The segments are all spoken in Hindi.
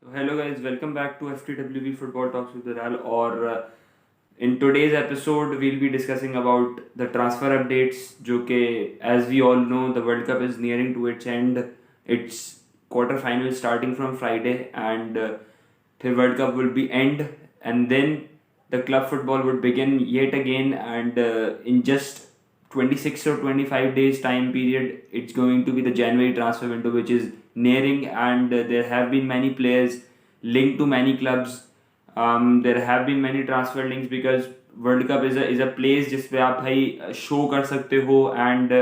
So hello guys, welcome back to FTWB Football Talks with Viral. Or in today's episode, we'll be discussing about the transfer updates. जो कि as we all know, the World Cup is nearing to its end. Its quarter final starting from Friday, and फिर World Cup will be end, and then the club football would begin yet again. And in just 26 or 25 days time period, it's going to be the January transfer window, which is nearing, and there have been many players linked to many clubs. There have been many transfer links because world cup is a place जिसपे आप भाई शो कर सकते हो, and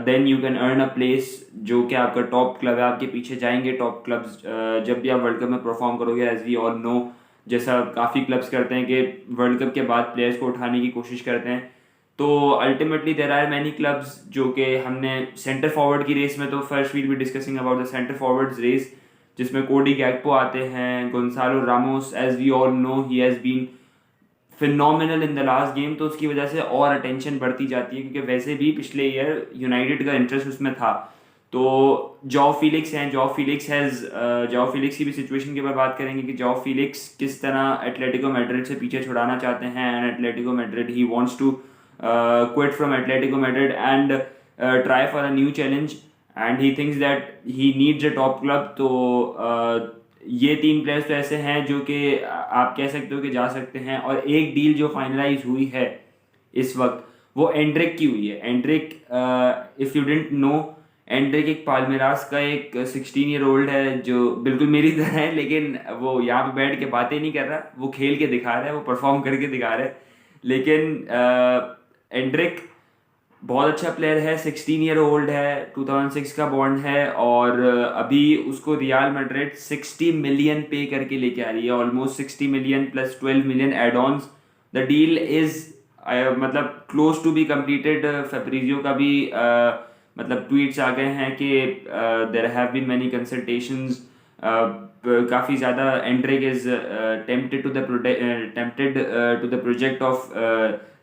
then you can earn a place जो कि आपका टॉप क्लब है, आपके पीछे जाएंगे टॉप क्लब्स जब भी आप वर्ल्ड कप में परफॉर्म करोगे. एज वी ऑल नो, जैसा काफ़ी क्लब्स करते हैं कि वर्ल्ड कप के बाद प्लेयर्स को उठाने की कोशिश करते हैं. तो ultimately there are many clubs जो कि हमने सेंटर फॉरवर्ड की रेस में, तो first will be discussing about the centre forwards race, जिसमें कोडी गैक्पो आते हैं, Goncalo Ramos. As we all know, he has been phenomenal in the last game, तो उसकी वजह से और अटेंशन बढ़ती जाती है क्योंकि वैसे भी पिछले ईयर यूनाइटेड का इंटरेस्ट उसमें था. तो जॉ फिलिक्स हैं, जॉ फिलिक्स की भी सिचुएशन के बारे में बात करेंगे कि जॉ फिलिक्स किस तरह एटलेटिको मैड्रिड से पीछे छुड़ाना चाहते हैं. And Atletico Madrid, he wants to quit from Atletico Madrid and try for a new challenge, and he thinks that he needs a top club. तो ये तीन प्लेयर्स तो ऐसे हैं जो कि आप कह सकते हो कि जा सकते हैं. और एक डील जो फाइनलाइज हुई है इस वक्त, वो एंड्रिक की हुई है. Anrich, if you didn't know, Anrich एक पाल्मेरास का एक 16 ईयर ओल्ड है जो बिल्कुल मेरी तरह है, लेकिन वो यहाँ पे बैठ के बातें नहीं कर रहा, वो खेल के दिखा रहा है, वो परफॉर्म करके दिखा रहा है. लेकिन एंड्रिक बहुत अच्छा प्लेयर है, 16 ईयर ओल्ड है, 2006 का बॉन्ड है, और अभी उसको रियल मैड्रिड 60 मिलियन पे करके लेके आ रही है. Almost 60 million plus 12 million add ons. The deal is मतलब close to be completed. Fabrizio का भी मतलब ट्वीट्स आ गए हैं कि there have been many consultations. काफ़ी ज़्यादा Endrick is tempted to the project of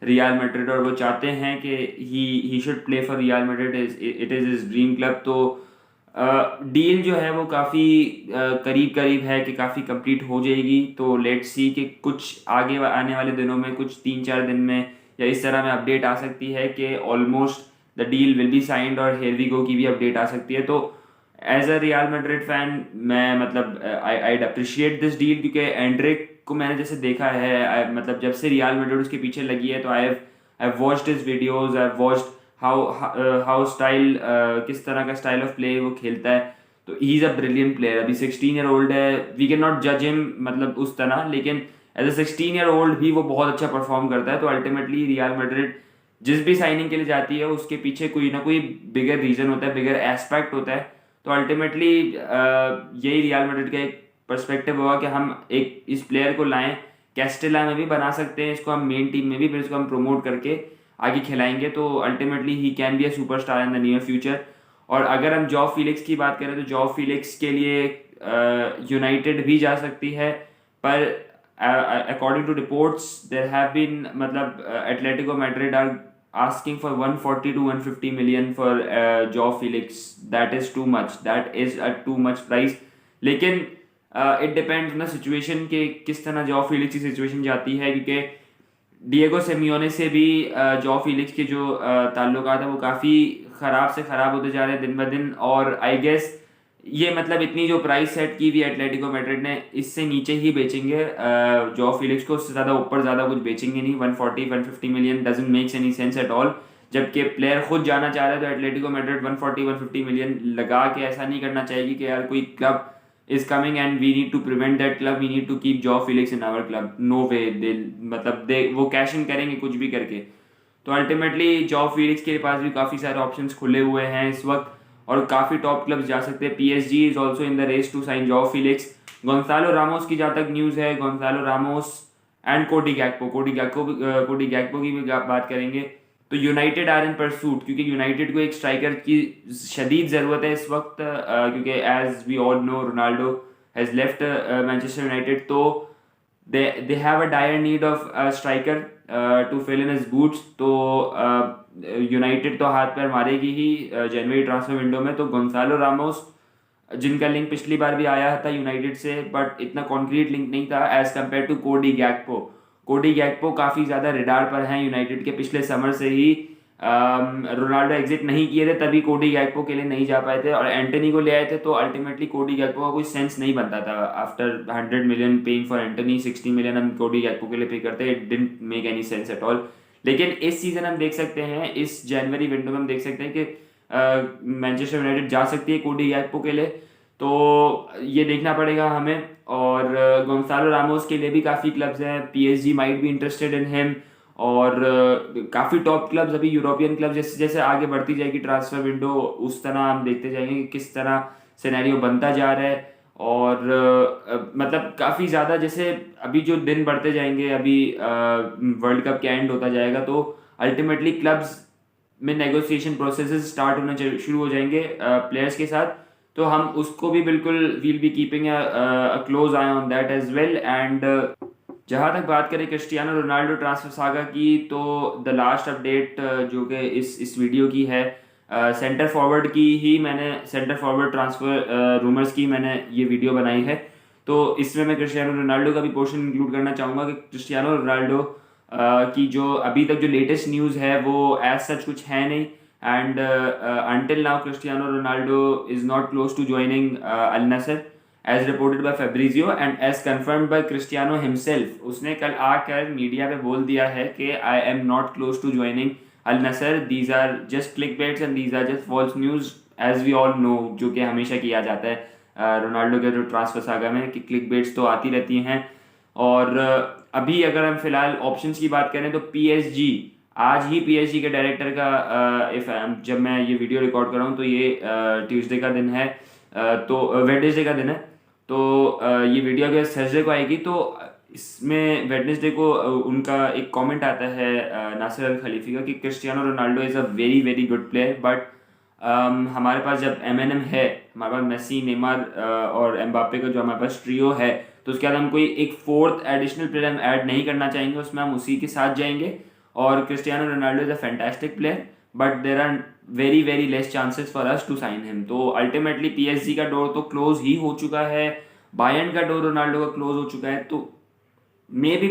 Real Madrid, और वो चाहते हैं कि he should play for Real Madrid, it is his dream club. तो डील जो है वो काफ़ी करीब करीब है कि काफ़ी कंप्लीट हो जाएगी. तो लेट्स सी कि कुछ आगे आने वाले दिनों में, कुछ 3-4 दिन में या इस तरह में अपडेट आ सकती है कि almost the deal will be signed, और हियर वी गो की भी अपडेट आ सकती है. तो as a Real Madrid fan मैं मतलब आई अप्रिशिएट दिस डील, क्योंकि एंड्रिक को मैंने जैसे देखा है, मतलब जब से रियल मैड्रिड उसके पीछे लगी है, तो I watched his videos, I watched how style, किस तरह का स्टाइल ऑफ प्ले वो खेलता है. तो he is a brilliant player. अभी 16 ईयर ओल्ड है, वी कैन नॉट जज हिम मतलब उस तरह, लेकिन एज अ 16 ईयर ओल्ड भी वो बहुत अच्छा परफॉर्म करता है. तो अल्टीमेटली रियल मैड्रिड जिस भी साइनिंग के लिए जाती है, उसके पीछे कोई ना कोई बिगर रीजन होता है, बिगर एस्पेक्ट होता है. तो अल्टीमेटली यही रियल मैड्रिड का एक पर्सपेक्टिव होगा कि हम एक इस प्लेयर को लाएं, कैस्टेला में भी बना सकते हैं इसको हम, मेन टीम में भी, फिर इसको हम प्रमोट करके आगे खिलाएंगे. तो ultimately he can be a superstar in the near future. और अगर हम जॉ फिलिक्स की बात करें, तो जॉ फिलिक्स के लिए यूनाइटेड भी जा सकती है, पर according to reports there have been मतलब Atletico Madrid are asking for 140 to 150 million for Joao Felix. That is too much. That is a too much price. लेकिन it depends on the situation कि किस तरह जॉ फिलिक्स की सिचुएशन जाती है, क्योंकि डिएगो सिमियोने से भी जॉ फिलिक्स के जो ताल्लुकात है वो काफ़ी ख़राब से ख़राब होते जा रहे हैं दिन ब दिन. और आई गेस ये मतलब इतनी जो प्राइस सेट की हुई एटलेटिको मैड्रिड ने, इससे नीचे ही बेचेंगे जॉ फिलिक्स को, उससे ज़्यादा ऊपर ज़्यादा कुछ बेचेंगे नहीं. 140-150 million doesn't makes any sense at all. जबकि प्लेयर खुद जाना चाह रहा है, तो एटलेटिको मैड्रिड 140-150 मिलियन लगा के ऐसा नहीं करना चाहिए कि यार कोई club is coming and we need to prevent that club, we need to keep Joao Felix in our club. No way, they मतलब दे वो कैश इन करेंगे कुछ भी करके. तो अल्टीमेटली जॉ फिलिक्स के पास भी काफ़ी सारे ऑप्शंस खुले हुए हैं इस वक्त, और काफ़ी टॉप क्लब्स जा सकते हैं. PSG is also in the race to sign Joao Felix. Goncalo Ramos की जहाँ तक न्यूज़ है, गोंसालो रामोस एंड कोडी गैक्पो की भी बात करेंगे, तो यूनाइटेड आर इन परसूट, क्योंकि यूनाइटेड को एक स्ट्राइकर की शदीद ज़रूरत है इस वक्त, क्योंकि as we all know Ronaldo has left Manchester United. तो they have a dire need of a striker to fill in his boots. तो यूनाइटेड तो हाथ पैर मारेगी ही जनवरी ट्रांसफर विंडो में. तो गोंसालो रामोस जिनका लिंक पिछली बार भी आया था यूनाइटेड से, बट इतना कॉन्क्रीट लिंक नहीं था एज कम्पेयर टू कोडी गैक्पो। कोडी गैक्पो काफ़ी ज़्यादा रिडार पर हैं यूनाइटेड के, पिछले समर से ही रोनाल्डो एग्जिट नहीं किए थे तभी कोडी गैक्पो के लिए नहीं जा पाए थे, और एंटनी को ले आए थे, तो अल्टीमेटली कोडी गैक्पो का कोई सेंस नहीं बनता था। After 100 million paying for Antony, 60 million हम कोडी गैक्पो के लिए पे करते, it didn't make any sense at all. लेकिन इस सीज़न हम देख सकते हैं, इस जनवरी विंडो में हम देख सकते हैं कि मैनचेस्टर यूनाइटेड जा सकती है कोडी गैक्पो के लिए, तो ये देखना पड़ेगा हमें। और गोंसालो रामोस के लिए भी काफ़ी क्लब्स हैं, PSG might be interested in him, और काफ़ी टॉप क्लब्स अभी यूरोपियन क्लब्स जैसे जैसे आगे बढ़ती जाएगी ट्रांसफर विंडो, उस तरह हम देखते जाएंगे कि किस तरह सिनेरियो बनता जा रहा है। और मतलब काफ़ी ज़्यादा जैसे अभी जो दिन बढ़ते जाएंगे, अभी वर्ल्ड कप के एंड होता जाएगा, तो अल्टीमेटली क्लब्स में नेगोशिएशन प्रोसेसेस स्टार्ट होना शुरू हो जाएंगे प्लेयर्स के साथ, तो हम उसको भी बिल्कुल will be keeping a close eye on that as well. And जहाँ तक बात करें क्रिस्टियानो रोनाल्डो ट्रांसफर सागा की, तो द लास्ट अपडेट जो कि इस वीडियो की है, सेंटर फॉरवर्ड की ही मैंने, सेंटर फॉरवर्ड ट्रांसफर रूमर्स की मैंने ये वीडियो बनाई है। तो इसमें मैं क्रिस्टियानो रोनाल्डो का भी पोर्शन इंक्लूड करना चाहूँगा कि क्रिस्टियानो रोनाल्डो की जो अभी तक जो लेटेस्ट न्यूज़ है वो एज सच कुछ है नहीं, and until now Cristiano Ronaldo is not close to joining Al Nassr as reported by Fabrizio and as confirmed by Cristiano himself। उसने कल आकर मीडिया पे बोल दिया है कि I am not close to joining Al Nassr, these are just clickbaits and these are just false news as we all know, जो कि हमेशा किया जाता है रोनाल्डो के जो ट्रांसफर सागा में कि क्लिकबेट्स तो आती रहती हैं। और अभी अगर हम फिलहाल ऑप्शंस की बात करें तो पीएसजी, आज ही पीएसजी के डायरेक्टर का जब मैं ये वीडियो रिकॉर्ड कर रहा हूँ तो ये ट्यूसडे का दिन है, तो वेडनेसडे का दिन है, तो ये वीडियो अगर थर्सडे को आएगी, तो इसमें वेडनेसडे को उनका एक कमेंट आता है नासिर अल खलीफी का कि Cristiano Ronaldo is a very very good player, but हमारे पास जब एमएनएम है, हमारे पास मेसी, नेमार और एम्बापे का जो हमारे पास ट्रियो है, तो उसके बाद हम कोई एक फोर्थ एडिशनल प्लेयर हम ऐड नहीं करना चाहेंगे, उसमें हम उसी के साथ जाएंगे। और Cristiano Ronaldo is a fantastic player, but there are very very less chances for us to sign him. तो अल्टीमेटली पीएसजी का डोर तो क्लोज ही हो चुका है, बायर्न का डोर रोनाल्डो का क्लोज हो चुका है, तो may be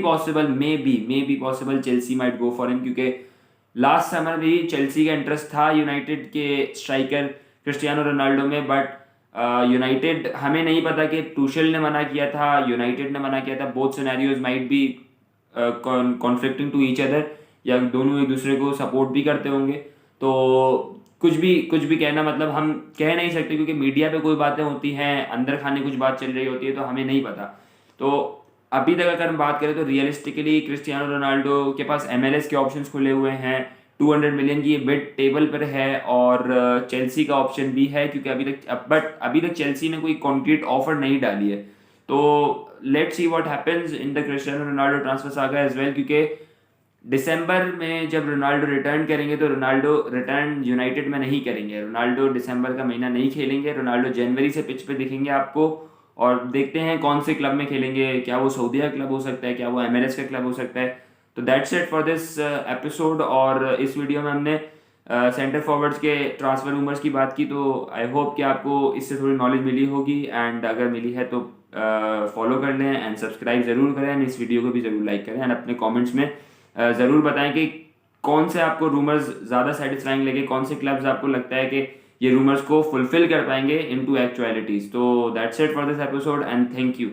possible Chelsea might go for him, क्योंकि लास्ट समर भी चेल्सी का इंटरेस्ट था यूनाइटेड के स्ट्राइकर क्रिस्टियानो रोनाल्डो में, बट यूनाइटेड, हमें नहीं पता कि टूशेल ने मना किया था, यूनाइटेड ने मना किया था, both scenarios might be conflicting to each other, या दोनों एक दूसरे को सपोर्ट भी करते होंगे, तो कुछ भी कहना, मतलब हम कह नहीं सकते, क्योंकि मीडिया पे कोई बातें होती हैं, अंदर खाने कुछ बात चल रही होती है, तो हमें नहीं पता। तो अभी तक अगर हम बात करें तो रियलिस्टिकली क्रिस्टियानो रोनाल्डो के पास MLS के ऑप्शंस खुले हुए हैं, 200 मिलियन की बिड टेबल पर है, और चेल्सी का ऑप्शन भी है, क्योंकि अभी तक चेल्सी ने कोई कॉन्क्रीट ऑफर नहीं डाली है। तो let's see what happens in the Cristiano Ronaldo transfer saga as well, क्योंकि दिसंबर में जब रोनाल्डो रिटर्न करेंगे तो रोनाल्डो रिटर्न यूनाइटेड में नहीं करेंगे, रोनाल्डो दिसंबर का महीना नहीं खेलेंगे, रोनाल्डो जनवरी से पिच पे दिखेंगे आपको, और देखते हैं कौन से क्लब में खेलेंगे, क्या वो सऊदीया क्लब हो सकता है, क्या वो MLS का क्लब हो सकता है। तो that's it for this episode, और इस वीडियो में हमने सेंटर फॉरवर्ड्स के ट्रांसफर रूमर्स की बात की, तो आई होप कि आपको इससे थोड़ी नॉलेज मिली होगी, एंड अगर मिली है तो फॉलो कर लें एंड सब्सक्राइब ज़रूर करें, एंड इस वीडियो को भी ज़रूर लाइक करें, एंड अपने कॉमेंट्स में ज़रूर बताएं कि कौन से आपको रूमर्स ज़्यादा सेटिस्फाइंग लगे, कौन से क्लब्स आपको लगता है कि ये रूमर्स को फुलफिल कर पाएंगे इनटू एक्चुअलिटीज़। तो that's it for this episode and thank you.